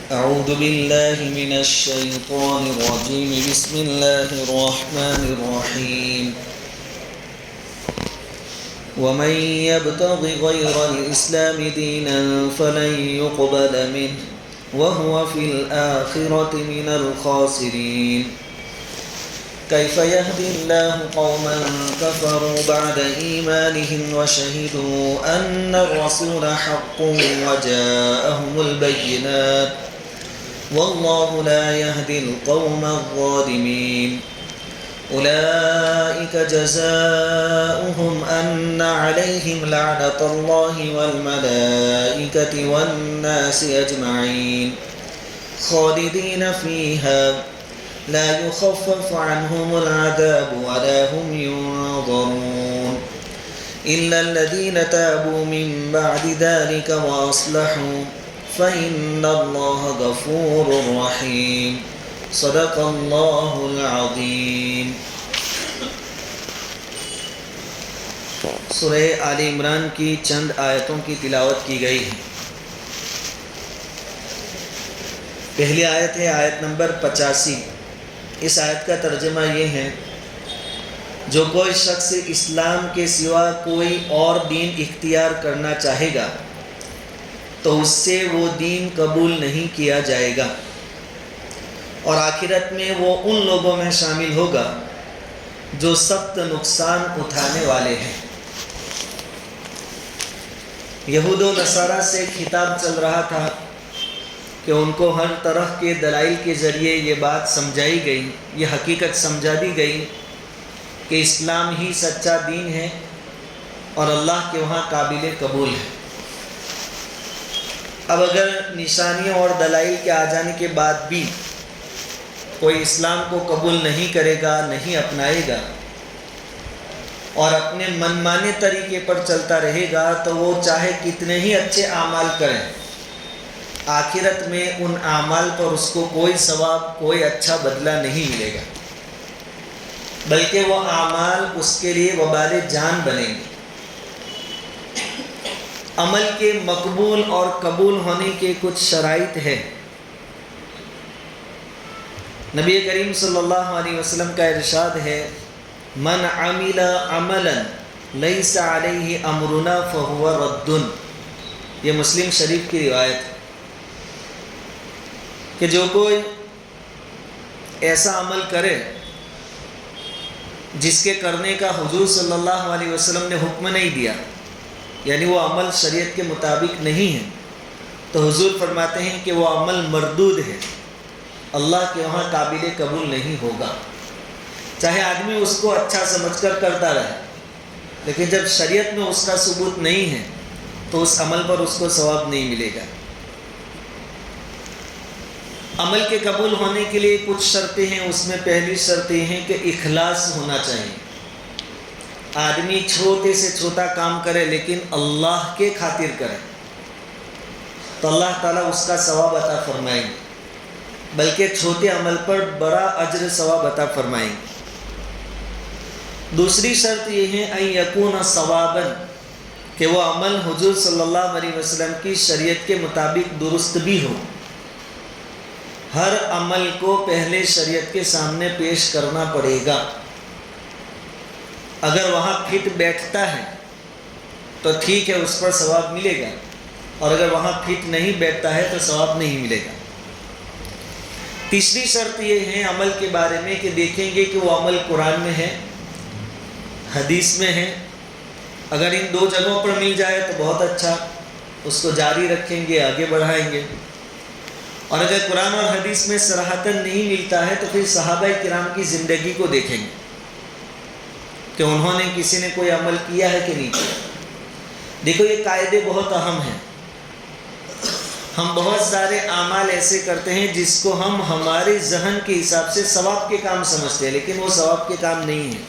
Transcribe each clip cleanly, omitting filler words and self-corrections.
أعوذ بالله من الشيطان الرجيم. بسم الله الرحمن الرحيم. ومن يبتغ غير الإسلام دينا فلن يقبل منه وهو في الآخرة من الخاسرين. كيف يهدي الله قوما كفروا بعد إيمانهم وشهدوا أن الرسول حق وجاءهم البينات والله لا يهدي القوم الظالمين. أولئك جزاؤهم أن عليهم لعنة الله والملائكة والناس أجمعين خالدين فيها لا يخفف عنهم العذاب ولا هم ينظرون إلا الذين تابوا من بعد ذلك وأصلحوا فإن الله غفور رحيم. صدق اللہ العظیم. سورہ آل عمران کی چند آیتوں کی تلاوت کی گئی ہے. پہلی آیت ہے آیت نمبر 85. اس آیت کا ترجمہ یہ ہے: جو کوئی شخص اسلام کے سوا کوئی اور دین اختیار کرنا چاہے گا تو اس سے وہ دین قبول نہیں کیا جائے گا، اور آخرت میں وہ ان لوگوں میں شامل ہوگا جو سخت نقصان اٹھانے والے ہیں. یہود و نصارہ سے خطاب چل رہا تھا کہ ان کو ہر طرح کے دلائل کے ذریعے یہ بات سمجھائی گئی، یہ حقیقت سمجھا دی گئی کہ اسلام ہی سچا دین ہے اور اللہ کے وہاں قابل قبول ہے. اب اگر نشانیوں اور دلائل کے آ جانے کے بعد بھی کوئی اسلام کو قبول نہیں کرے گا، نہیں اپنائے گا اور اپنے من مانے طریقے پر چلتا رہے گا تو وہ چاہے کتنے ہی اچھے اعمال کریں، آخرت میں ان اعمال پر اس کو کوئی ثواب، کوئی اچھا بدلہ نہیں ملے گا، بلکہ وہ اعمال اس کے لیے وبال جان بنیں گے. عمل کے مقبول اور قبول ہونے کے کچھ شرائط ہیں. نبی کریم صلی اللہ علیہ وسلم کا ارشاد ہے: من عمل عملا لیس علیہ امرنا فہو رد. یہ مسلم شریف کی روایت ہے کہ جو کوئی ایسا عمل کرے جس کے کرنے کا حضور صلی اللہ علیہ وسلم نے حکم نہیں دیا، یعنی وہ عمل شریعت کے مطابق نہیں ہے، تو حضور فرماتے ہیں کہ وہ عمل مردود ہے، اللہ کے وہاں قابل قبول نہیں ہوگا. چاہے آدمی اس کو اچھا سمجھ کر کرتا رہے، لیکن جب شریعت میں اس کا ثبوت نہیں ہے تو اس عمل پر اس کو ثواب نہیں ملے گا. عمل کے قبول ہونے کے لیے کچھ شرطیں ہیں. اس میں پہلی شرط یہ ہے کہ اخلاص ہونا چاہیے. آدمی چھوٹے سے چھوٹا کام کرے لیکن اللہ کے خاطر کرے تو اللہ تعالیٰ اس کا ثواب عطا فرمائیں گے، بلکہ چھوٹے عمل پر بڑا اجر ثواب عطا فرمائیں گے. دوسری شرط یہ ہے ان یکون ثوابا، کہ وہ عمل حضور صلی اللہ علیہ وسلم کی شریعت کے مطابق درست بھی ہو. ہر عمل کو پہلے شریعت کے سامنے پیش کرنا پڑے گا. اگر وہاں فٹ بیٹھتا ہے تو ٹھیک ہے، اس پر ثواب ملے گا، اور اگر وہاں فٹ نہیں بیٹھتا ہے تو ثواب نہیں ملے گا. تیسری شرط یہ ہے عمل کے بارے میں کہ دیکھیں گے کہ وہ عمل قرآن میں ہے، حدیث میں ہے. اگر ان دو جگہوں پر مل جائے تو بہت اچھا، اس کو جاری رکھیں گے، آگے بڑھائیں گے. اور اگر قرآن اور حدیث میں صراحتاً نہیں ملتا ہے تو پھر صحابہ کرام کی زندگی کو دیکھیں گے کہ انہوں نے کسی نے کوئی عمل کیا ہے کہ نہیں کیا. دیکھو یہ قاعدے بہت اہم ہیں. ہم بہت سارے اعمال ایسے کرتے ہیں جس کو ہم ہمارے ذہن کے حساب سے ثواب کے کام سمجھتے ہیں، لیکن وہ ثواب کے کام نہیں ہیں.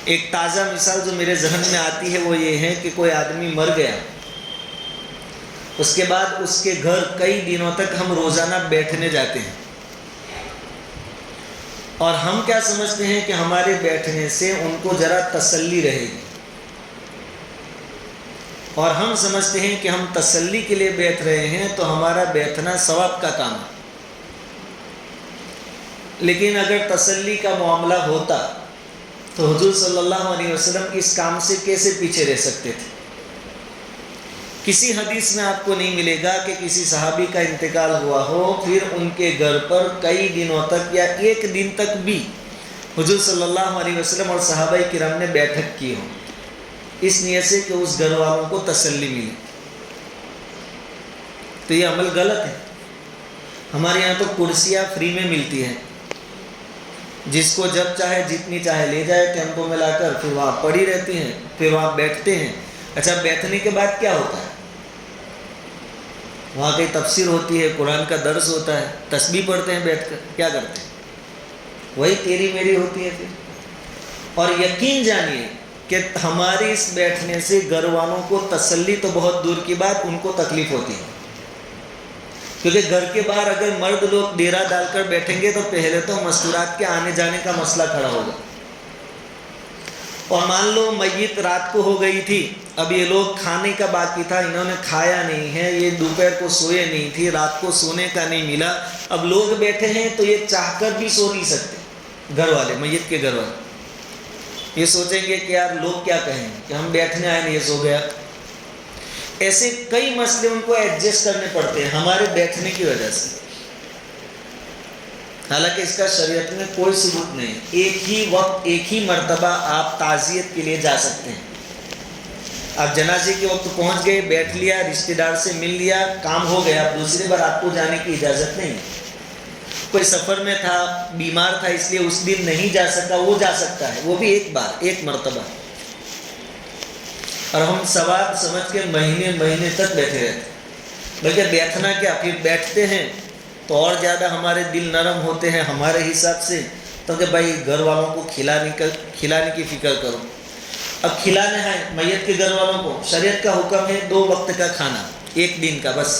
ایک تازہ مثال جو میرے ذہن میں آتی ہے وہ یہ ہے کہ کوئی آدمی مر گیا، اس کے بعد اس کے گھر کئی دنوں تک ہم روزانہ بیٹھنے جاتے ہیں، اور ہم کیا سمجھتے ہیں کہ ہمارے بیٹھنے سے ان کو ذرا تسلی رہے گی. اور ہم سمجھتے ہیں کہ ہم تسلی کے لیے بیٹھ رہے ہیں تو ہمارا بیٹھنا ثواب کا کام ہے. لیکن اگر تسلی کا معاملہ ہوتا تو حضور صلی اللہ علیہ وسلم اس کام سے کیسے پیچھے رہ سکتے تھے؟ کسی حدیث میں آپ کو نہیں ملے گا کہ کسی صحابی کا انتقال ہوا ہو پھر ان کے گھر پر کئی دنوں تک یا ایک دن تک بھی حضور صلی اللہ علیہ وسلم اور صحابہ کرام نے بیٹھک کی ہو، اس نیت سے کہ اس گھر والوں کو تسلی ملے. تو یہ عمل غلط ہے. ہمارے یہاں تو کرسیاں فری میں ملتی ہیں، جس کو جب چاہے جتنی چاہے لے جائے ٹیمپو میں لا کر، پھر وہاں پڑی رہتی ہیں، پھر وہاں بیٹھتے ہیں. اچھا، بیٹھنے کے بعد کیا ہوتا ہے؟ وہاں کی تفسیر ہوتی ہے، قرآن کا درس ہوتا ہے، تسبیح پڑھتے ہیں بیٹھ کر. کیا کرتے ہیں؟ وہی تیری میری ہوتی ہے پھر. اور یقین جانیے کہ ہمارے اس بیٹھنے سے گھر والوں کو تسلی تو بہت دور کی بات، ان کو تکلیف ہوتی ہے. کیونکہ گھر کے باہر اگر مرد لوگ ڈیرا ڈال کر بیٹھیں گے تو پہلے تو مستورات کے آنے جانے کا مسئلہ کھڑا ہوگا. اور مان لو میت رات کو ہو گئی تھی، اب یہ لوگ کھانے کا باقی تھا، انہوں نے کھایا نہیں ہے، یہ دوپہر کو سوئے نہیں تھی، رات کو سونے کا نہیں ملا، اب لوگ بیٹھے ہیں تو یہ چاہ کر بھی سو نہیں سکتے. گھر والے، میت کے گھر والے یہ سوچیں گے کہ یار لوگ کیا کہیں کہ ہم بیٹھنے آئے نہیں، یہ سو گیا. ایسے کئی مسئلے ان کو ایڈجسٹ کرنے پڑتے ہیں ہمارے بیٹھنے کی وجہ سے. حالانکہ اس کا شریعت میں کوئی ثبوت نہیں. ایک ہی وقت، ایک ہی مرتبہ آپ تعزیت کے لیے جا سکتے ہیں. آپ جنازے کے وقت پہنچ گئے، بیٹھ لیا، رشتہ دار سے مل لیا، کام ہو گیا. اب دوسری بار آپ کو جانے کی اجازت نہیں. کوئی سفر میں تھا، بیمار تھا، اس لیے اس دن نہیں جا سکا، وہ جا سکتا ہے، وہ بھی ایک بار، ایک مرتبہ. اور ہم ثواب سمجھ کے مہینے مہینے تک بیٹھے رہتے. بلکہ بیٹھنا کیا، پھر بیٹھتے ہیں تو اور زیادہ ہمارے دل نرم ہوتے ہیں ہمارے حساب سے. تو کہ بھائی گھر والوں کو کھلانے کی فکر کرو. اب کھلانا ہے میت کے گھر والوں کو، شریعت کا حکم ہے 2 وقت کا کھانا، 1 دن کا بس.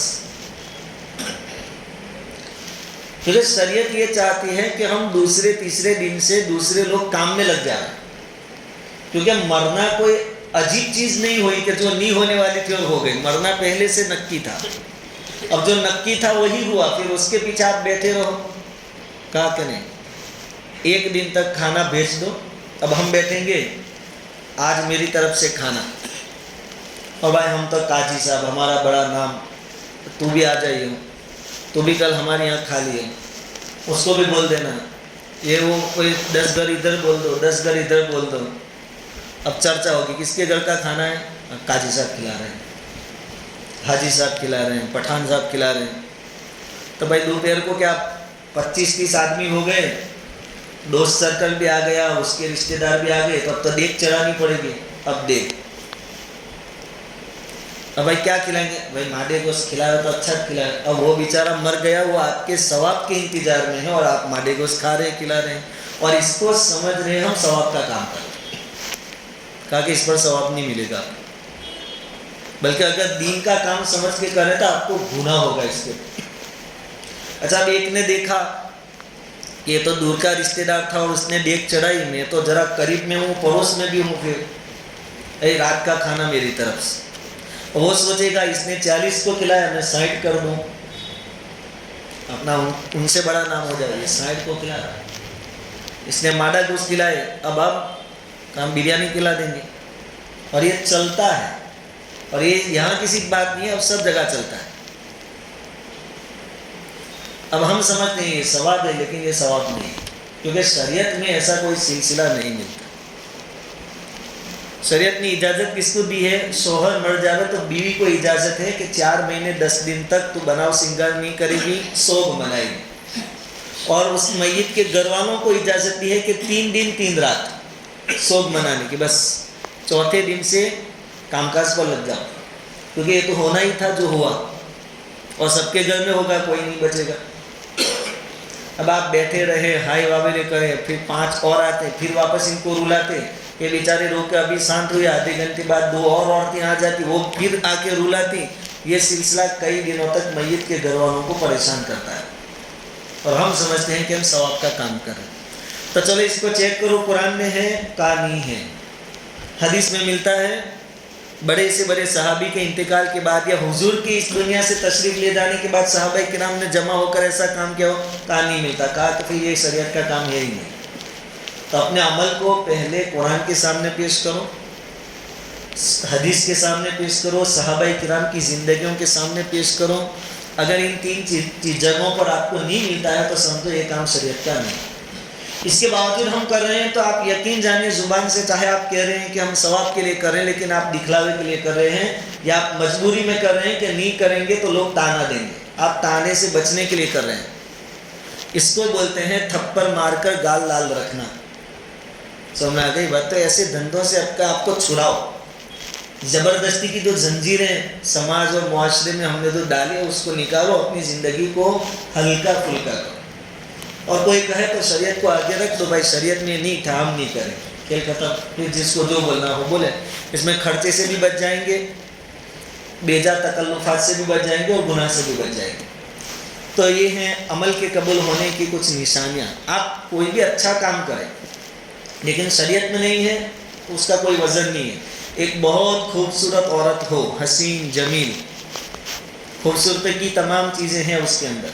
کیونکہ شریعت یہ چاہتی ہے کہ ہم دوسرے تیسرے دن سے دوسرے لوگ کام میں لگ جائیں. کیونکہ مرنا کوئی عجیب چیز نہیں ہوئی کہ جو نہیں ہونے والی تھی اور ہو گئی. مرنا پہلے سے نکی تھا. اب جو نکی تھا وہی ہوا، پھر اس کے پیچھے آپ بیٹھے رہو. کہا کہ نہیں 1 دن تک کھانا بھیج دو. اب ہم بیٹھیں گے، آج میری طرف سے کھانا. اور بھائی ہم تو قاضی صاحب، ہمارا بڑا نام، تو بھی آ جائیے، تو بھی کل ہمارے یہاں کھا لیے. اس کو بھی بول دینا. یہ وہ کوئی 10 گھر ادھر بول دو، 10 گھر ادھر بول دو. اب چرچا ہوگی کس کے گھر کا کھانا ہے. قاضی صاحب کھلا رہے ہیں، حاجی صاحب کھلا رہے ہیں، پٹھان صاحب کھلا رہے ہیں. تو بھائی دوپہر کو کیا 25-30 آدمی ہو گئے، دوست سرکل بھی آ گیا، اس کے رشتہ دار بھی آ گئے، تو اب تو دیکھ چڑھانی پڑے گی. اب دیکھ، اب بھائی کیا کھلائیں گے؟ بھائی ماڈے گوشت کھلایا تو اچھا کھلایا. اب وہ بیچارہ مر گیا، وہ آپ کے ثواب کے انتظار میں ہے اور آپ ماڈے گوشت کھا رہے ہیں، کھلا رہے ہیں، اور اس کو سمجھ رہے ہیں ہم ثواب کا کام کر رہے ہیں. کہا کہ اس پر ثواب نہیں ملے گا. بلکہ اگر دین کا کام سمجھ کے کریں تو آپ کو گناہ ہوگا اس کے. اچھا، اب ایک نے دیکھا کہ یہ تو دور کا رشتہ دار تھا اور اس نے دیکھ چڑھائی، میں تو ذرا قریب میں ہوں، پڑوس میں بھی ہوں، پھر رات کا کھانا میری طرف سے. وہ سوچے گا اس نے 40 کو کھلایا، میں 60 کر دوں، اپنا ان سے بڑا نام ہو جائے. یہ 60 کو کھلا رہا ہے، اس نے ماڈا گوشت کھلائے، اب ہم بریانی کھلا دیں گے. اور یہ چلتا ہے، اور یہ یہاں کسی بات نہیں ہے، اب سب جگہ چلتا ہے. اب ہم سمجھتے ہیں یہ ثواب ہے، لیکن یہ ثواب نہیں ہے، کیونکہ شریعت میں ایسا کوئی سلسلہ نہیں ملتا. شریعت نے اجازت کس کو دی ہے؟ شوہر مر جاوے تو بیوی کو اجازت ہے کہ 4 مہینے 10 دن تک تو بناؤ سنگار نہیں کرے گی، سوگ منائے گی. اور اس میت کے گھر والوں کو اجازت دی ہے کہ 3 دن 3 رات سوگ منانے کی. بس 4تھے دن سے کام کاج پر لگ جاؤ، کیونکہ یہ تو ہونا ہی تھا جو ہوا، اور سب کے گھر میں ہوگا، کوئی نہیں بچے گا. اب آپ بیٹھے رہے، ہائی واویلے کرے، پھر 5 اور آتے، پھر واپس ان کو رلاتے. یہ بیچارے رو کے ابھی شانت ہوئے، آدھے گھنٹے بعد 2 اور عورتیں آ جاتی، وہ پھر آ کے رلاتی. یہ سلسلہ کئی دنوں تک میت کے گھر والوں کو پریشان کرتا ہے، اور ہم سمجھتے ہیں کہ ہم ثواب کا کام کر رہے ہیں. تو چلو اس کو چیک کرو، قرآن میں ہے، کہا نہیں ہے. حدیث میں ملتا ہے بڑے سے بڑے صحابی کے انتقال کے بعد یا حضور کی اس دنیا سے تشریف لے جانے کے بعد صحابہ کرام نے جمع ہو کر ایسا کام کیا ہو؟ کہا نہیں ملتا، کہا کہ پھر یہ شریعت کا کام ہے ہی نہیں۔ تو اپنے عمل کو پہلے قرآن کے سامنے پیش کرو، حدیث کے سامنے پیش کرو، صحابہ کرام کی زندگیوں کے سامنے پیش کرو۔ اگر ان تین جگہوں پر آپ کو نہیں ملتا ہے تو سمجھو یہ کام شریعت کا نہیں۔ اس کے باوجود ہم کر رہے ہیں تو آپ یقین جانیے زبان سے، چاہے آپ کہہ رہے ہیں کہ ہم ثواب کے لیے کر رہے ہیں، لیکن آپ دکھلاوے کے لیے کر رہے ہیں، یا آپ مجبوری میں کر رہے ہیں کہ نہیں کریں گے تو لوگ تانا دیں گے، آپ تانے سے بچنے کے لیے کر رہے ہیں۔ اس کو بولتے ہیں تھپڑ مار کر گال لال رکھنا۔ سمجھ میں آ گئی بات؟ تو ایسے دھندوں سے آپ کو چھڑاؤ۔ زبردستی کی جو زنجیریں سماج اور معاشرے میں ہم نے جو ڈالی ہے اس کو نکالو، اپنی زندگی کو ہلکا پھلکا کرو۔ اور کوئی کہے تو شریعت کو آگے رکھ دو، بھائی شریعت میں نہیں تھا ہم نہیں کریں، کھیل ختم، پھر جس کو جو بولنا ہو بولے۔ اس میں خرچے سے بھی بچ جائیں گے، بیجا تکلفات سے بھی بچ جائیں گے، اور گناہ سے بھی بچ جائیں گے۔ تو یہ ہیں عمل کے قبول ہونے کی کچھ نشانیاں۔ آپ کوئی بھی اچھا کام کریں لیکن شریعت میں نہیں ہے، اس کا کوئی وزن نہیں ہے۔ ایک بہت خوبصورت عورت ہو، حسین جمیل، خوبصورتی کی تمام چیزیں ہیں اس کے اندر،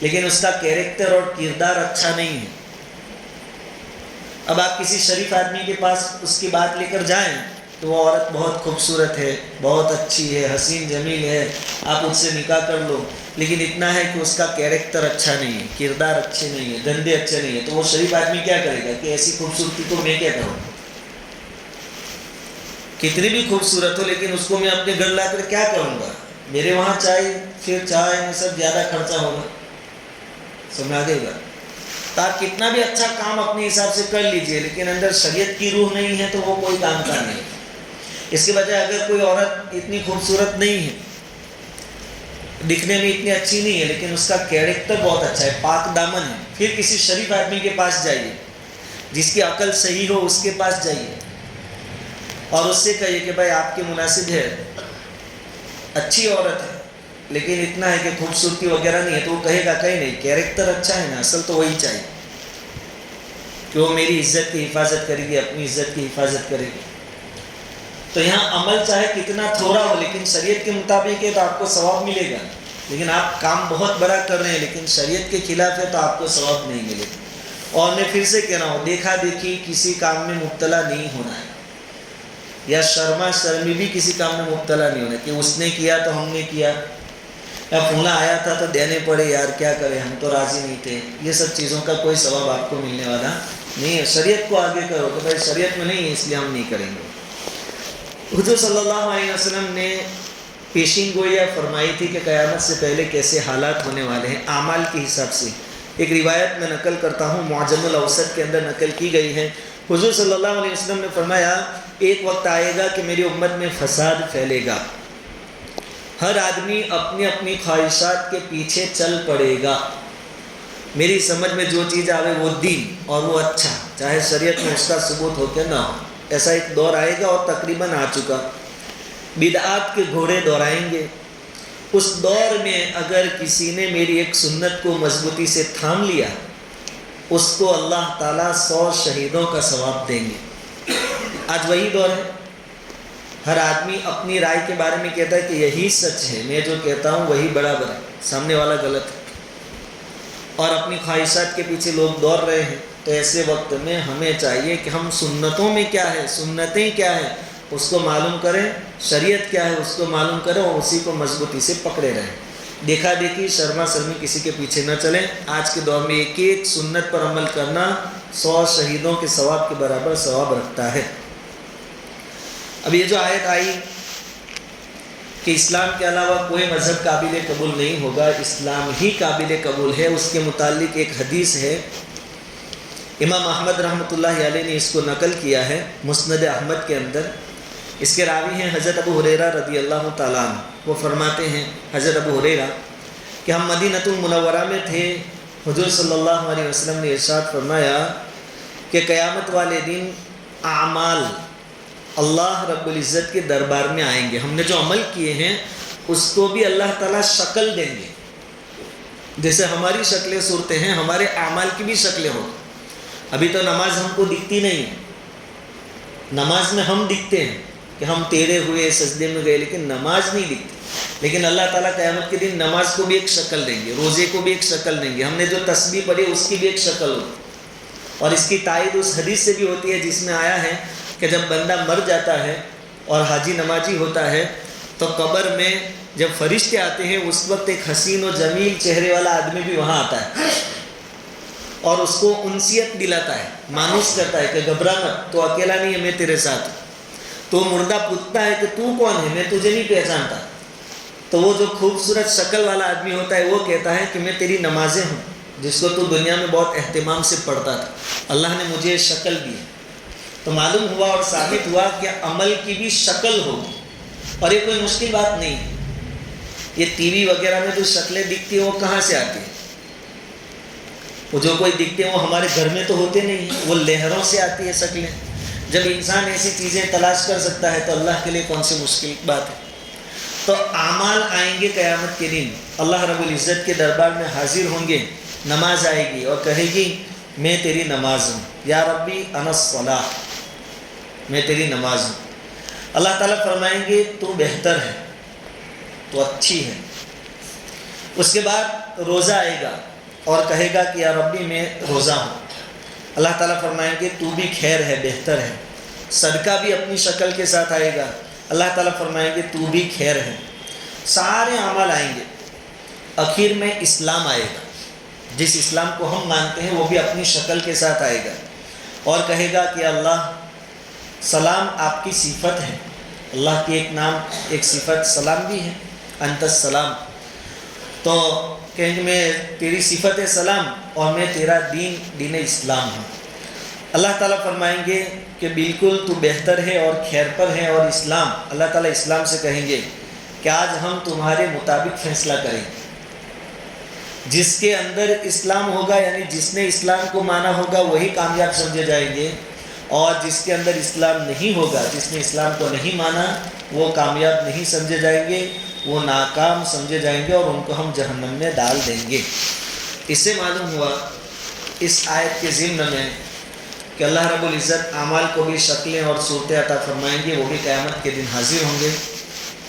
لیکن اس کا کیریکٹر اور کردار اچھا نہیں ہے۔ اب آپ کسی شریف آدمی کے پاس اس کی بات لے کر جائیں تو وہ عورت بہت خوبصورت ہے، بہت اچھی ہے، حسین جمیل ہے، آپ اس سے نکاح کر لو، لیکن اتنا ہے کہ اس کا کیریکٹر اچھا نہیں ہے، کردار اچھے نہیں ہے، دھندے اچھے نہیں ہیں، تو وہ شریف آدمی کیا کرے گا کہ ایسی خوبصورتی کو میں کیا کروں؟ کتنی بھی خوبصورت ہو لیکن اس کو میں اپنے گھر لا کر کیا کروں گا؟ میرے وہاں چائے میں سب زیادہ خرچہ ہوگا۔ سمجھ آ گئی بات؟ تو آپ کتنا بھی اچھا کام اپنے حساب سے کر لیجئے، لیکن اندر شریعت کی روح نہیں ہے تو وہ کوئی کام کا نہیں۔ اس کے بجائے اگر کوئی عورت اتنی خوبصورت نہیں ہے، دکھنے میں اتنی اچھی نہیں ہے، لیکن اس کا کیریکٹر بہت اچھا ہے، پاک دامن ہے، پھر کسی شریف آدمی کے پاس جائیے، جس کی عقل صحیح ہو اس کے پاس جائیے اور اس سے کہیے کہ بھائی آپ کے مناسب ہے، اچھی عورت ہے لیکن اتنا ہے کہ خوبصورتی وغیرہ نہیں ہے، تو وہ کہے گا کہیں نہیں، کیریکٹر اچھا ہے نا، اصل تو وہی چاہیے کہ وہ میری عزت کی حفاظت کرے گی، اپنی عزت کی حفاظت کرے گی۔ تو یہاں عمل چاہے کتنا تھوڑا ہو لیکن شریعت کے مطابق ہے تو آپ کو ثواب ملے گا، لیکن آپ کام بہت بڑا کر رہے ہیں لیکن شریعت کے خلاف ہے تو آپ کو ثواب نہیں ملے گا۔ اور میں پھر سے کہہ رہا ہوں، دیکھا دیکھی کسی کام میں مبتلا نہیں ہونا ہے، یا شرما شرمی بھی کسی کام میں مبتلا نہیں ہونا کہ اس نے کیا تو ہم نے کیا، یا فلاں آیا تھا تو دینے پڑے، یار کیا کرے ہم تو راضی نہیں تھے۔ یہ سب چیزوں کا کوئی ثواب آپ کو ملنے والا نہیں ہے۔ شریعت کو آگے کرو کہ بھائی شریعت میں نہیں ہے اس لیے ہم نہیں کریں گے۔ حضور صلی اللہ علیہ وسلم نے پیشین گوئیاں فرمائی تھی کہ قیامت سے پہلے کیسے حالات ہونے والے ہیں اعمال کے حساب سے۔ ایک روایت میں نقل کرتا ہوں، معجم الاوسط کے اندر نقل کی گئی ہے۔ حضور صلی اللہ علیہ وسلم نے فرمایا ایک وقت آئے گا کہ میری امت میں فساد پھیلے گا، ہر آدمی اپنی اپنی خواہشات کے پیچھے چل پڑے گا، میری سمجھ میں جو چیز آوے وہ دین اور وہ اچھا، چاہے شریعت میں اس کا ثبوت ہو کہ نہ ہو۔ ایسا ایک دور آئے گا اور تقریباً آ چکا، بدعات کے گھوڑے دوڑائیں گے۔ اس دور میں اگر کسی نے میری ایک سنت کو مضبوطی سے تھام لیا، اس کو اللہ تعالیٰ 100 شہیدوں کا ثواب دیں گے۔ آج وہی دور ہے، ہر آدمی اپنی رائے کے بارے میں کہتا ہے کہ یہی سچ ہے، میں جو کہتا ہوں وہی برابر ہے، سامنے والا غلط ہے، اور اپنی خواہشات کے پیچھے لوگ دوڑ رہے ہیں۔ تو ایسے وقت میں ہمیں چاہیے کہ ہم سنتوں میں کیا ہے، سنتیں کیا ہیں اس کو معلوم کریں، شریعت کیا ہے اس کو معلوم کریں، اور اسی کو مضبوطی سے پکڑے رہیں۔ دیکھا دیکھی شرما شرمی کسی کے پیچھے نہ چلیں۔ آج کے دور میں ایک ایک سنت پر عمل کرنا 100 شہیدوں کے ثواب کے برابر ثواب رکھتا ہے۔ اب یہ جو آیت آئی کہ اسلام کے علاوہ کوئی مذہب قابل قبول نہیں ہوگا، اسلام ہی قابل قبول ہے، اس کے متعلق ایک حدیث ہے، امام احمد رحمۃ اللہ علیہ نے اس کو نقل کیا ہے مسند احمد کے اندر۔ اس کے راوی ہیں حضرت ابو ہریرہ رضی اللہ تعالیٰ عنہ۔ وہ فرماتے ہیں حضرت ابو ہریرہ کہ ہم مدینۃ المنورہ میں تھے، حضور صلی اللہ علیہ وسلم نے ارشاد فرمایا کہ قیامت والے دن اعمال اللہ رب العزت کے دربار میں آئیں گے، ہم نے جو عمل کیے ہیں اس کو بھی اللہ تعالیٰ شکل دیں گے، جیسے ہماری شکلیں صورتیں ہیں ہمارے اعمال کی بھی شکلیں ہوں۔ ابھی تو نماز ہم کو دکھتی نہیں ہے، نماز میں ہم دکھتے ہیں، کہ ہم ٹیڑھے ہوئے سجدے میں گئے لیکن نماز نہیں دکھتی. لیکن اللہ تعالیٰ قیامت کے دن نماز کو بھی ایک شکل دیں گے, روزے کو بھی ایک شکل دیں گے, ہم نے جو تسبیح پڑھی اس کی بھی ایک شکل ہوگی. اور اس کی تائید اس حدیث سے بھی ہوتی ہے جس میں آیا ہے کہ جب بندہ مر جاتا ہے اور حاجی نمازی ہوتا ہے تو قبر میں جب فرشتے آتے ہیں اس وقت ایک حسین و جمیل چہرے والا آدمی بھی وہاں آتا ہے اور اس کو انسیت دلاتا ہے, مانوس کرتا ہے کہ گھبرا مت, تو اکیلا نہیں ہے, میں تیرے ساتھ. تو مردہ پوچھتا ہے کہ تو کون ہے, میں تجھے نہیں پہچانتا. تو وہ جو خوبصورت شکل والا آدمی ہوتا ہے وہ کہتا ہے کہ میں تیری نمازیں ہوں جس کو تو دنیا میں بہت اہتمام سے پڑھتا تھا, اللہ نے مجھے یہ شکل دی. تو معلوم ہوا اور ثابت ہوا کہ عمل کی بھی شکل ہوگی, اور یہ کوئی مشکل بات نہیں ہے. یہ ٹی وی وغیرہ میں جو شکلیں دکھتی ہیں وہ کہاں سے آتی ہیں؟ وہ جو کوئی دکھتے ہیں وہ ہمارے گھر میں تو ہوتے نہیں ہیں, وہ لہروں سے آتی ہے شکلیں. جب انسان ایسی چیزیں تلاش کر سکتا ہے تو اللہ کے لیے کون سی مشکل بات ہے. تو اعمال آئیں گے قیامت کے دن, اللہ رب العزت کے دربار میں حاضر ہوں گے. نماز آئے گی اور کہے گی میں تیری نماز ہوں, یا ربی انا الصلاۃ, میں تیری نماز ہوں. اللہ تعالیٰ فرمائیں گے تو بہتر ہے, تو اچھی ہے. اس کے بعد روزہ آئے گا اور کہے گا کہ یا ربی میں روزہ ہوں. اللہ تعالیٰ فرمائیں گے تو بھی خیر ہے, بہتر ہے. صدقہ بھی اپنی شکل کے ساتھ آئے گا, اللہ تعالیٰ فرمائیں گے تو بھی خیر ہے. سارے اعمال آئیں گے. آخر میں اسلام آئے گا, جس اسلام کو ہم مانتے ہیں وہ بھی اپنی شکل کے ساتھ آئے گا اور کہے گا کہ اللہ سلام آپ کی صفت ہے. اللہ کی ایک نام ایک صفت سلام بھی ہے, انت السلام. تو کہیں گے میں تیری صفت ہے سلام اور میں تیرا دین اسلام ہوں. اللہ تعالیٰ فرمائیں گے کہ بالکل تو بہتر ہے اور خیر پر ہے. اور اسلام, اللہ تعالیٰ اسلام سے کہیں گے کہ آج ہم تمہارے مطابق فیصلہ کریں گے. جس کے اندر اسلام ہوگا یعنی جس نے اسلام کو مانا ہوگا وہی کامیاب سمجھے جائیں گے, اور جس کے اندر اسلام نہیں ہوگا, جس نے اسلام کو نہیں مانا وہ کامیاب نہیں سمجھے جائیں گے, وہ ناکام سمجھے جائیں گے اور ان کو ہم جہنم میں ڈال دیں گے. اس سے معلوم ہوا اس آیت کے ضمن میں کہ اللہ رب العزت اعمال کو بھی شکلیں اور صورتیں عطا فرمائیں گے, وہ بھی قیامت کے دن حاضر ہوں گے.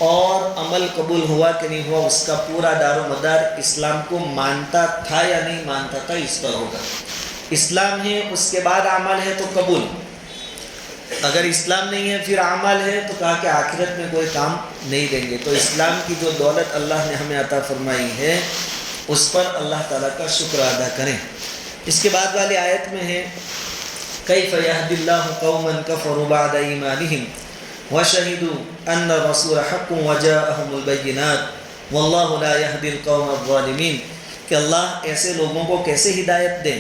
اور عمل قبول ہوا کہ نہیں ہوا اس کا پورا دار و مدار اسلام کو مانتا تھا یا نہیں مانتا تھا اس پر ہوگا. اسلام ہے اس کے بعد اعمال ہے تو قبول, اگر اسلام نہیں ہے پھر اعمال ہے تو کہا کہ آخرت میں کوئی کام نہیں دیں گے. تو اسلام کی جو دولت اللہ نے ہمیں عطا فرمائی ہے اس پر اللہ تعالیٰ کا شکر ادا کریں. اس کے بعد والی آیت میں ہے کیف یہدی اللہ قوما کفروا بعد ایمانہم وشہدوا ان الرسول حق وجاءہم البینات واللہ لا یہدی القوم الظالمین. کہ اللہ ایسے لوگوں کو کیسے ہدایت دیں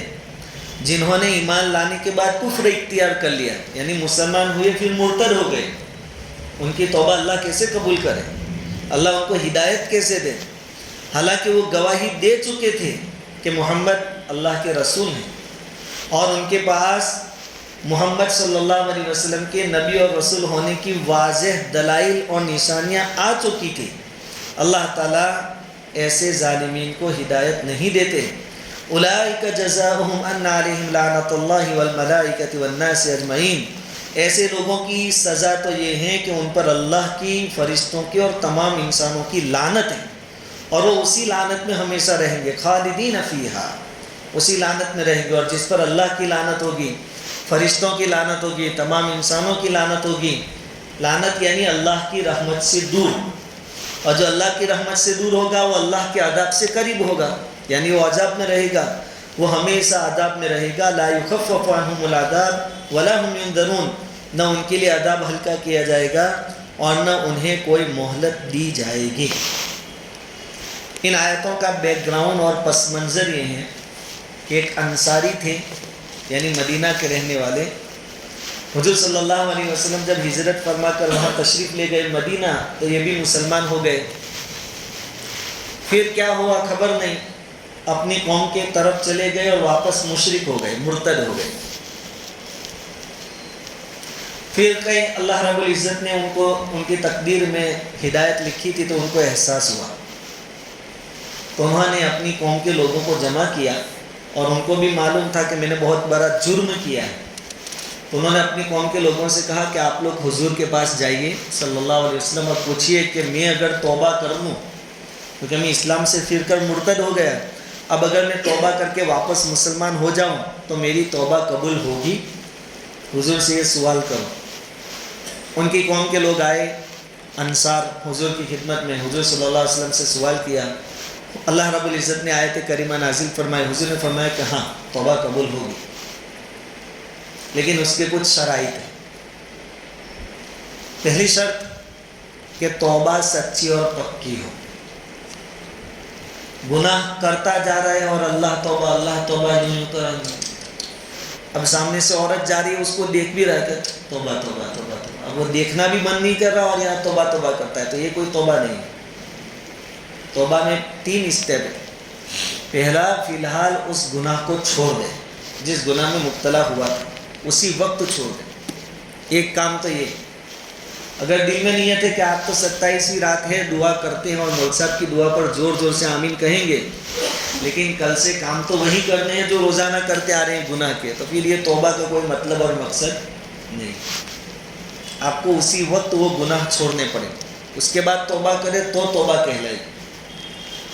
جنہوں نے ایمان لانے کے بعد کفر اختیار کر لیا, یعنی مسلمان ہوئے پھر مرتد ہو گئے. ان کی توبہ اللہ کیسے قبول کرے, اللہ ان کو ہدایت کیسے دے, حالانکہ وہ گواہی دے چکے تھے کہ محمد اللہ کے رسول ہیں اور ان کے پاس محمد صلی اللہ علیہ وسلم کے نبی اور رسول ہونے کی واضح دلائل اور نشانیاں آ چکی تھی. اللہ تعالیٰ ایسے ظالمین کو ہدایت نہیں دیتے. اولئک جزاؤہم ان علیہم لعنۃ اللہ والملائکۃ والناس اجمعین. ایسے لوگوں کی سزا تو یہ ہے کہ ان پر اللہ کی, فرشتوں کی اور تمام انسانوں کی لعنت ہے اور وہ اسی لعنت میں ہمیشہ رہیں گے. خالدین فیہا, اسی لعنت میں رہیں گے. اور جس پر اللہ کی لعنت ہوگی, فرشتوں کی لعنت ہوگی, تمام انسانوں کی لعنت ہوگی. لعنت یعنی اللہ کی رحمت سے دور, اور جو اللہ کی رحمت سے دور ہوگا وہ اللہ کے عذاب سے قریب ہوگا, یعنی وہ عذاب میں رہے گا, وہ ہمیشہ عذاب میں رہے گا. لا یخفف عنہم العذاب ولا هم ينذرون, نہ ان کے لیے عذاب ہلکا کیا جائے گا اور نہ انہیں کوئی مہلت دی جائے گی. ان آیتوں کا بیک گراؤنڈ اور پس منظر یہ ہے کہ ایک انصاری تھے یعنی مدینہ کے رہنے والے. حضور صلی اللہ علیہ وسلم جب ہجرت فرما کر وہاں تشریف لے گئے مدینہ تو یہ بھی مسلمان ہو گئے. پھر کیا ہوا خبر نہیں, اپنی قوم کے طرف چلے گئے اور واپس مشرک ہو گئے, مرتد ہو گئے. پھر کہیں اللہ رب العزت نے ان کو ان کی تقدیر میں ہدایت لکھی تھی تو ان کو احساس ہوا, تو انہوں نے اپنی قوم کے لوگوں کو جمع کیا اور ان کو بھی معلوم تھا کہ میں نے بہت بڑا جرم کیا ہے. تو انہوں نے اپنی قوم کے لوگوں سے کہا کہ آپ لوگ حضور کے پاس جائیے صلی اللہ علیہ وسلم اور پوچھئے کہ میں اگر توبہ کر لوں، کیونکہ میں اسلام سے پھر کر مرتد ہو گیا، اب اگر میں توبہ کر کے واپس مسلمان ہو جاؤں تو میری توبہ قبول ہوگی؟ حضور سے یہ سوال کرو۔ ان کی قوم کے لوگ آئے انصار حضور کی خدمت میں، حضور صلی اللہ علیہ وسلم سے سوال کیا، اللہ رب العزت نے آیت کریمہ نازل فرمائی، حضور نے فرمایا کہ ہاں توبہ قبول ہوگی، لیکن اس کے کچھ شرائط ہیں۔ پہلی شرط کہ توبہ سچی اور پکی ہو۔ گناہ کرتا جا رہا ہے اور اللہ توبہ یوں کر، اب سامنے سے عورت جا رہی ہے، اس کو دیکھ بھی رہا ہے توبہ توبہ توبہ توبہ، اب وہ دیکھنا بھی من نہیں کر رہا اور یہاں توبہ توبہ کرتا ہے، تو یہ کوئی توبہ نہیں ہے۔ توبہ میں 3 اسٹیپ ہے۔ پہلا، فی الحال اس گناہ کو چھوڑ دے، جس گناہ میں مبتلا ہوا تھا اسی وقت چھوڑ دے۔ ایک کام تو یہ، اگر دل میں نیت ہے کہ آپ تو 27ویں رات ہے، دعا کرتے ہیں اور مولوی صاحب کی دعا پر زور زور سے آمین کہیں گے، لیکن کل سے کام تو وہی کرنے ہیں جو روزانہ کرتے آ رہے ہیں گناہ کے، تو پھر یہ توبہ کا کوئی مطلب اور مقصد نہیں۔ آپ کو اسی وقت وہ گناہ چھوڑنے پڑے، اس کے بعد توبہ کرے تو توبہ کہلائے۔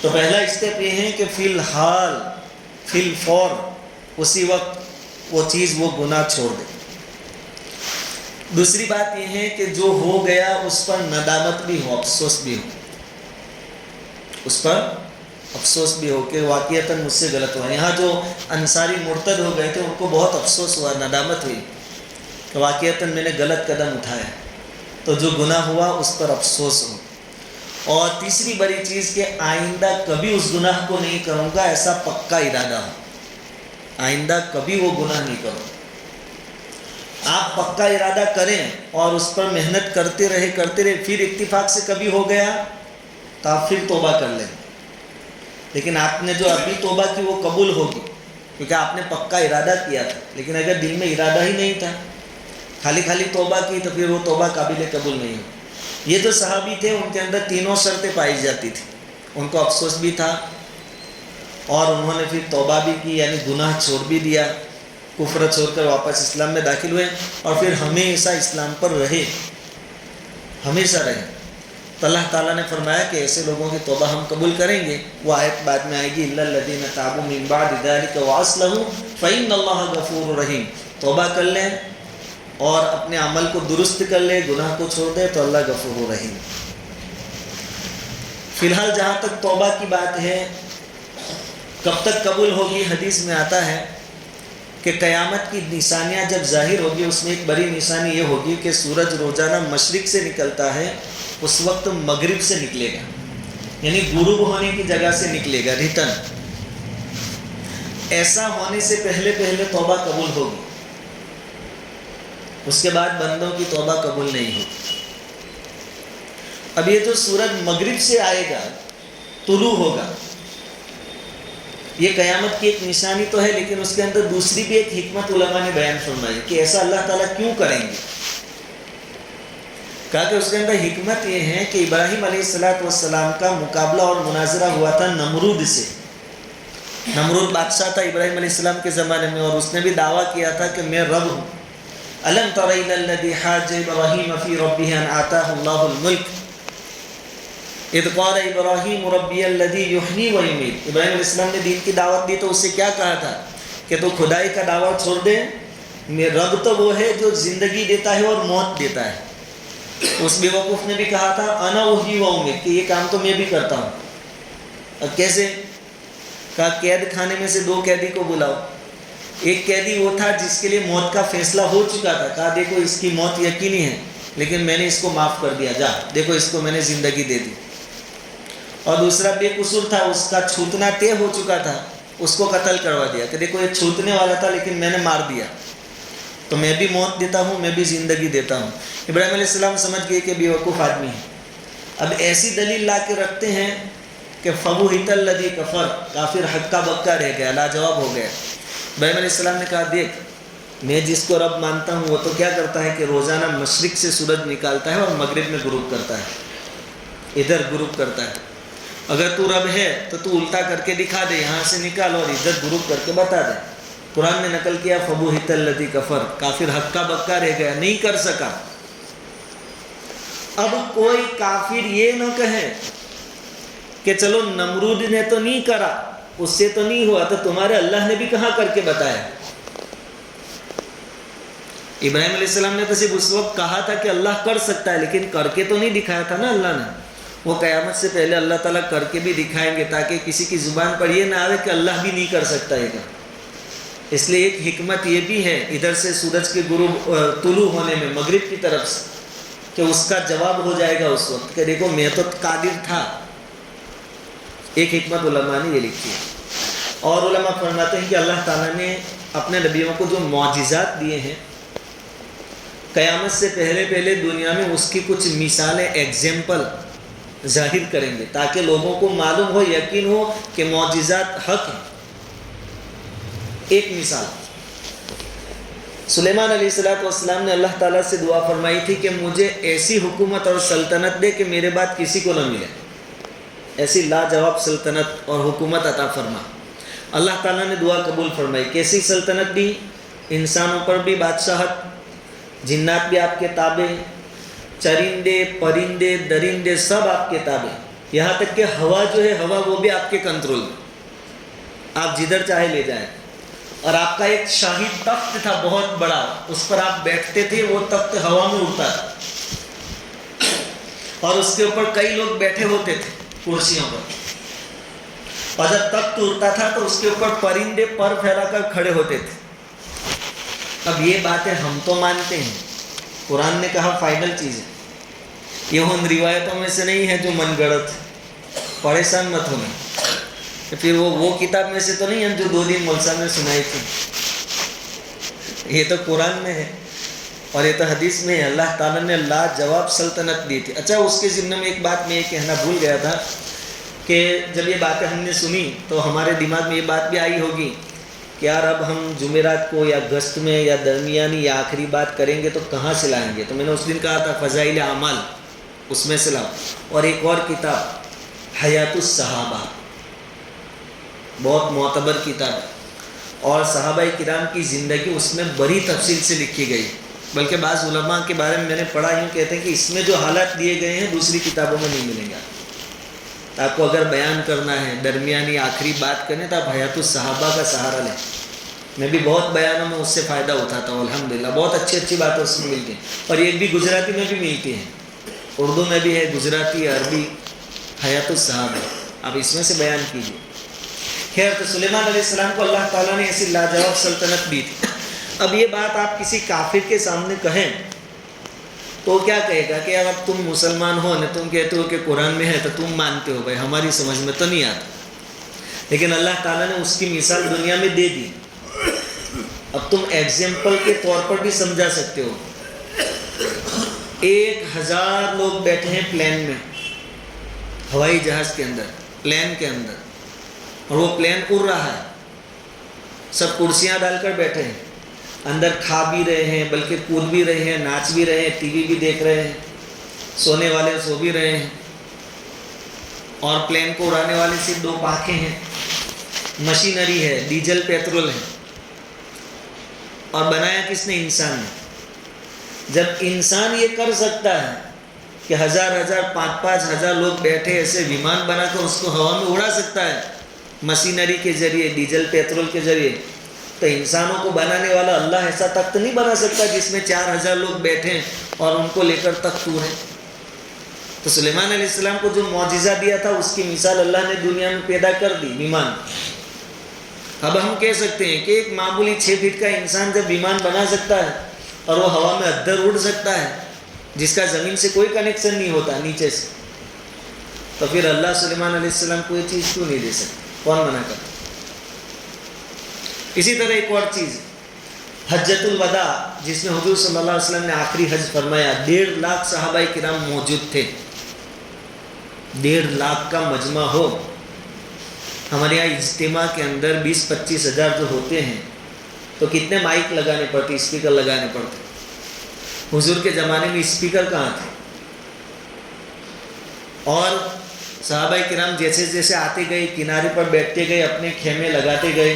تو پہلا اسٹیپ یہ ہے کہ فی الحال فی الفور اسی وقت وہ چیز وہ گناہ چھوڑ دے۔ دوسری بات یہ ہے کہ جو ہو گیا اس پر ندامت بھی ہو، افسوس بھی ہو، اس پر افسوس بھی ہو کہ واقعتاً مجھ سے غلط ہوا۔ یہاں جو انصاری مرتد ہو گئے تھے ان کو بہت افسوس ہوا، ندامت ہوئی کہ واقعتاً میں نے غلط قدم اٹھایا، تو جو گناہ ہوا اس پر افسوس ہو۔ اور تیسری بڑی چیز کہ آئندہ کبھی اس گناہ کو نہیں کروں گا، ایسا پکا ارادہ ہو، آئندہ کبھی وہ گناہ نہیں کروں۔ آپ پکا ارادہ کریں اور اس پر محنت کرتے رہے، پھر اتفاق سے کبھی ہو گیا تو آپ پھر توبہ کر لیں، لیکن آپ نے جو ابھی توبہ کی وہ قبول ہوگی، کیونکہ آپ نے پکا ارادہ کیا تھا۔ لیکن اگر دل میں ارادہ ہی نہیں تھا، خالی توبہ کی، تو پھر وہ توبہ قابل قبول نہیں ہو۔ یہ جو صحابی تھے ان کے اندر تینوں شرطیں پائی جاتی تھی، ان کو افسوس بھی تھا اور انہوں نے پھر توبہ بھی کی، یعنی گناہ چھوڑ بھی دیا، کفر چھوڑ کر واپس اسلام میں داخل ہوئے اور پھر ہمیشہ اسلام پر رہے، ہمیشہ رہے۔ تو اللہ تعالیٰ نے فرمایا کہ ایسے لوگوں کی توبہ ہم قبول کریں گے۔ وہ آیت بعد میں آئے گی، الا الذین تابوا من بعد ذلک واصلحوا فإن اللہ غفور رحیم۔ توبہ کر لیں اور اپنے عمل کو درست کر لے، گناہ کو چھوڑ دے، تو اللہ غفور رحیم۔ فی الحال جہاں تک توبہ کی بات ہے، کب تک قبول ہوگی؟ حدیث میں آتا ہے کہ قیامت کی نشانیاں جب ظاہر ہوگی، اس میں ایک بڑی نشانی یہ ہوگی کہ سورج روزانہ مشرق سے نکلتا ہے، اس وقت مغرب سے نکلے گا، یعنی غروب ہونے کی جگہ سے نکلے گا، ریٹرن۔ ایسا ہونے سے پہلے توبہ قبول ہوگی، اس کے بعد بندوں کی توبہ قبول نہیں ہوگی۔ اب یہ جو سورج مغرب سے آئے گا، طلوع ہوگا، یہ قیامت کی ایک نشانی تو ہے، لیکن اس کے اندر دوسری بھی ایک حکمت علماء نے بیان فرمائی کہ ایسا اللہ تعالیٰ کیوں کریں گے۔ کہا کہ اس کے اندر حکمت یہ ہے کہ ابراہیم علیہ السلام کا مقابلہ اور مناظرہ ہوا تھا نمرود سے۔ نمرود بادشاہ تھا ابراہیم علیہ السلام کے زمانے میں، اور اس نے بھی دعویٰ کیا تھا کہ میں رب ہوں۔ الم تر الی الذی حاج ابراہیم فی ربہ ان آتاہ اللہ الملک اذ قال ابراہیم ربی الذی یحیی و یمیت۔ ابراہیم علیہ السلام نے دین کی دعوت دی تو اسے کیا کہا تھا کہ تو خدائی کا دعویٰ چھوڑ دے، رب تو وہ ہے جو زندگی دیتا ہے اور موت دیتا ہے۔ اس بیوقوف نے بھی کہا تھا انا احیی و امیت، کہ یہ کام تو میں بھی کرتا ہوں۔ اب کیسے؟ کہا قید خانے میں سے 2 قیدی کو بلاؤ۔ ایک قیدی وہ تھا جس کے لیے موت کا فیصلہ ہو چکا تھا، کہا دیکھو اس کی موت یقینی ہے، لیکن میں نے اس کو معاف کر دیا، جا دیکھو اس کو میں نے زندگی دے دی۔ اور دوسرا بے قصور تھا، اس کا چھوتنا طے ہو چکا تھا، اس کو قتل کروا دیا کہ دیکھو یہ چھوتنے والا تھا لیکن میں نے مار دیا، تو میں بھی موت دیتا ہوں، میں بھی زندگی دیتا ہوں۔ ابراہیم علیہ السلام سمجھ گئے کہ بیوقوف آدمی ہے۔ اب ایسی دلیل لا کے رکھتے ہیں کہ فبہت الذی کفر، کافر ہکا بکا رہ گیا، لاجواب ہو گیا۔ ابراہیم علیہ السلام نے کہا دیکھ، میں جس کو رب مانتا ہوں وہ تو کیا کرتا ہے کہ روزانہ مشرق سے سورج نکالتا ہے اور مغرب میں غروب کرتا ہے، ادھر غروب کرتا ہے۔ اگر تو رب ہے تو تو الٹا کر کے دکھا دے، یہاں سے نکال اور ادھر غروب کر کے بتا دے۔ قرآن نے نقل کیا فبہت الذی کفر، کافر ہکا بکا رہ گیا، نہیں کر سکا۔ اب کوئی کافر یہ نہ کہے کہ چلو نمرود نے تو نہیں کرا، اس سے تو نہیں ہوا، تو تمہارے اللہ نے بھی کہاں کر کے بتایا؟ ابراہیم علیہ السلام نے تو صرف اس وقت کہا تھا کہ اللہ کر سکتا ہے، لیکن کر کے تو نہیں دکھایا تھا نا اللہ نے۔ وہ قیامت سے پہلے اللہ تعالیٰ کر کے بھی دکھائیں گے، تاکہ کسی کی زبان پر یہ نہ آئے کہ اللہ بھی نہیں کر سکتا ہے۔ اس لیے ایک حکمت یہ بھی ہے ادھر سے سورج کے غروب طلوع ہونے میں مغرب کی طرف سے، کہ اس کا جواب ہو جائے گا اس وقت کہ دیکھو میں تو قادر تھا۔ ایک حکمت علماء نے یہ لکھی ہے۔ اور علماء فرماتے ہیں کہ اللہ تعالیٰ نے اپنے نبیوں کو جو معجزات دیے ہیں، قیامت سے پہلے دنیا میں اس کی کچھ مثالیں ایگزامپل ظاہر کریں گے، تاکہ لوگوں کو معلوم ہو، یقین ہو کہ معجزات حق ہیں۔ ایک مثال، سلیمان علیہ السلام نے اللہ تعالیٰ سے دعا فرمائی تھی کہ مجھے ایسی حکومت اور سلطنت دے کہ میرے بعد کسی کو نہ ملے، ایسی لاجواب سلطنت اور حکومت عطا فرما۔ اللہ تعالیٰ نے دعا قبول فرمائی۔ کیسی سلطنت دی؟ انسانوں پر بھی بادشاہت، جنات بھی آپ کے تابع، چرندے پرندے درندے سب آپ کے تابع، یہاں تک کہ ہوا جو ہے ہوا وہ بھی آپ کے کنٹرول میں، آپ جدھر چاہے لے جائیں۔ اور آپ کا ایک شاہی تخت تھا بہت بڑا، اس پر آپ بیٹھتے تھے، وہ تخت ہوا میں اڑتا تھا، اور اس کے اوپر کئی لوگ بیٹھے ہوتے تھے کرسیوں پر، اور جب تخت اڑتا تھا تو اس کے اوپر پرندے پر پھیلا کر کھڑے ہوتے تھے۔ اب یہ باتیں ہم تو مانتے ہیں، قرآن نے کہا فائنل چیز ہے، یہ ان روایتوں میں سے نہیں ہے جو من گڑت ہے، پریشان مت ہونا۔ پھر وہ کتاب میں سے تو نہیں ہے جو 2 دن مولوی صاحب نے سنائی تھی، یہ تو قرآن میں ہے اور یہ تو حدیث میں ہے۔ اللہ تعالیٰ نے لاجواب سلطنت دی تھی۔ اچھا، اس کے ضمن میں ایک بات میں یہ کہنا بھول گیا تھا کہ جب یہ باتیں ہم نے سنی تو ہمارے دماغ میں یہ بات بھی آئی ہوگی کہ یار اب ہم جمعرات کو یا گشت میں یا درمیانی یا آخری بات کریں گے تو کہاں سے لائیں گے؟ تو میں نے اس دن کہا تھا فضائل اعمال، اس میں سے لاؤ، اور ایک اور کتاب حیات الصحابہ، بہت معتبر کتاب ہے، اور صحابہ کرام کی زندگی اس میں بڑی تفصیل سے لکھی گئی، بلکہ بعض علماء کے بارے میں نے پڑھا، یوں کہتے ہیں کہ اس میں جو حالات دیے گئے ہیں دوسری کتابوں میں نہیں ملیں گے۔ آپ کو اگر بیان کرنا ہے، درمیانی آخری بات کریں تو آپ حیات الصحابہ کا سہارا لیں۔ میں بھی بہت بیانوں میں اس سے فائدہ اٹھاتا ہوں الحمدللہ، بہت اچھی باتیں اس میں ملتی ہیں، اور یہ بھی گجراتی میں بھی ملتی ہیں، اردو میں بھی ہے، گجراتی عربی، حیات الصحابہ، آپ اس میں سے بیان کیجیے۔ خیر، تو سلیمان علیہ السلام کو اللہ تعالیٰ نے ایسی لاجواب سلطنت دی تھی۔ اب یہ بات آپ کسی کافر کے سامنے کہیں تو کیا کہے گا کہ یار اب تم مسلمان ہو نہ، تم کہتے ہو کہ قرآن میں ہے تو تم مانتے ہو، بھائی ہماری سمجھ میں تو نہیں آتا، لیکن اللہ تعالیٰ نے اس کی مثال دنیا میں دے دی۔ اب تم ایگزامپل کے طور پر بھی سمجھا سکتے ہو۔ 1000 لوگ بیٹھے ہیں پلین میں، ہوائی جہاز کے اندر، پلین کے اندر، اور وہ پلین اڑ رہا ہے، سب کرسیاں ڈال کر بیٹھے ہیں، اندر کھا بھی رہے ہیں، بلکہ کود بھی رہے ہیں، ناچ بھی رہے ہیں، ٹی وی بھی دیکھ رہے ہیں، سونے والے سو بھی رہے ہیں، اور پلین کو اڑانے والے صرف 2 پنکھے ہیں، مشینری ہے، ڈیزل پیٹرول ہے، اور بنایا کس نے؟ انسان نے۔ جب انسان یہ کر سکتا ہے کہ 1000 5,000 لوگ بیٹھے ایسے ومان بنا کر اس کو ہوا میں اڑا سکتا ہے مشینری کے ذریعے، ڈیزل پیٹرول کے ذریعے، تو انسانوں کو بنانے والا اللہ ایسا تخت نہیں بنا سکتا جس میں 4000 لوگ بیٹھیں اور ان کو لے کر تخت اڑے؟ تو سلیمان علیہ السلام کو جو معجزہ دیا تھا اس کی مثال اللہ نے دنیا میں پیدا کر دی، ومان۔ اب ہم کہہ سکتے ہیں کہ ایک معمولی 6 فٹ کا انسان جب ومان بنا سکتا ہے اور وہ ہوا میں ادھر اڑ سکتا ہے، جس کا زمین سے کوئی کنیکشن نہیں ہوتا نیچے سے، تو پھر اللہ سلیمان علیہ السلام کو یہ چیز کیوں نہیں دے سکتا؟ کون منع کرتا؟ اسی طرح ایک اور چیز، حجۃ الوداع، جس میں حضور صلی اللہ علیہ وسلم نے آخری حج فرمایا، 1.5 لاکھ صحابہ کرام موجود تھے۔ 1.5 لاکھ کا مجمع ہو، ہمارے یہاں اجتماع کے اندر 20-25 ہزار جو ہوتے ہیں تو کتنے مائک لگانے پڑتے، اسپیکر لگانے پڑتے؟ حضور کے زمانے میں اسپیکر کہاں تھے؟ اور صحابہ کرام جیسے جیسے آتے گئے، کنارے پر بیٹھتے گئے، اپنے خیمے لگاتے گئے،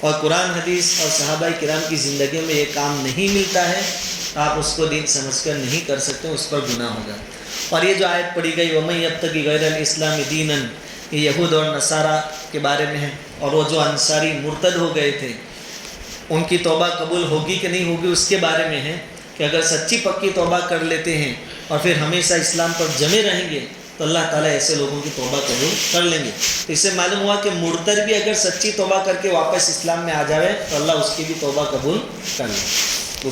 اور قرآن حدیث اور صحابہ کرام کی زندگیوں میں یہ کام نہیں ملتا ہے تو آپ اس کو دین سمجھ کر نہیں کر سکتے، اس پر گناہ ہوگا۔ اور یہ جو آیت پڑھی گئی وَمَن يَبْتَغِ غَيْرَ الْإِسْلَامِ دِينًا، یہ یہود اور نصارہ کے بارے میں ہے، اور وہ جو انصاری مرتد ہو گئے تھے ان کی توبہ قبول ہوگی کہ نہیں ہوگی اس کے بارے میں ہے کہ اگر سچی پکی توبہ کر لیتے ہیں اور پھر ہمیشہ اسلام پر جمے رہیں گے تو اللہ تعالیٰ ایسے لوگوں کی توبہ قبول کر لیں گے۔ تو اس سے معلوم ہوا کہ مرتد بھی اگر سچی توبہ کر کے واپس اسلام میں آ جائے تو اللہ اس کی بھی توبہ قبول کر لیں گے۔